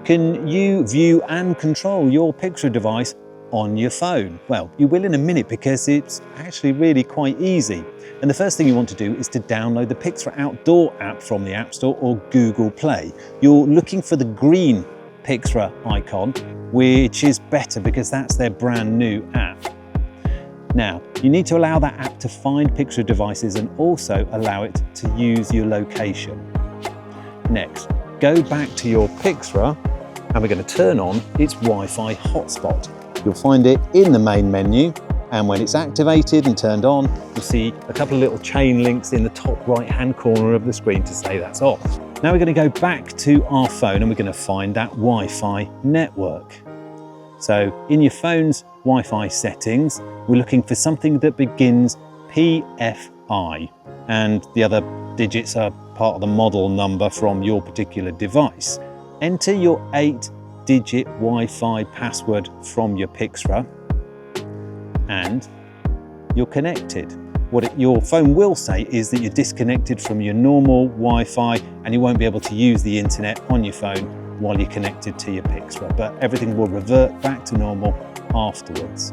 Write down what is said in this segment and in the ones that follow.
Can you view and control your Pixfra device on your phone? Well, you will in a minute because it's actually really quite easy. And the first thing you want to do is to download the Pixfra Outdoor app from the App Store or Google Play. You're looking for the green Pixfra icon, which is better because that's their brand new app. Now, you need to allow that app to find Pixfra devices and also allow it to use your location. Next, go back to your Pixfra and we're going to turn on its Wi-Fi hotspot. You'll find it in the main menu, and when it's activated and turned on, you'll see a couple of little chain links in the top right-hand corner of the screen to say that's off. Now we're going to go back to our phone and we're going to find that Wi-Fi network. So in your phone's Wi-Fi settings, we're looking for something that begins PFI, and the other digits are part of the model number from your particular device. Enter your 8-digit Wi-Fi password from your Pixfra and you're connected. What your phone will say is that you're disconnected from your normal Wi-Fi and you won't be able to use the internet on your phone while you're connected to your Pixfra, but everything will revert back to normal afterwards.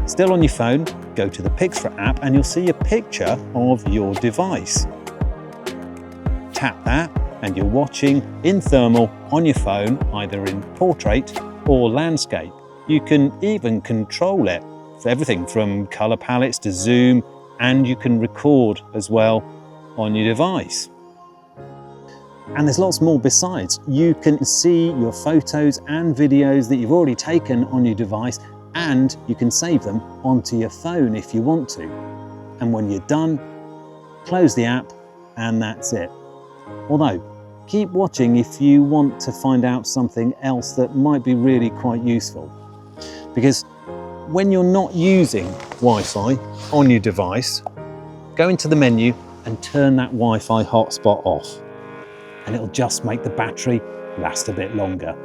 Still on your phone, go to the Pixfra app and you'll see a picture of your device. Tap that and you're watching in thermal on your phone, either in portrait or landscape. You can even control it for everything from color palettes to zoom, and you can record as well on your device. And there's lots more besides. You can see your photos and videos that you've already taken on your device, and you can save them onto your phone if you want to. And when you're done, close the app and that's it. Although, keep watching if you want to find out something else that might be really quite useful. Because when you're not using Wi-Fi on your device, go into the menu and turn that Wi-Fi hotspot off, and it'll just make the battery last a bit longer.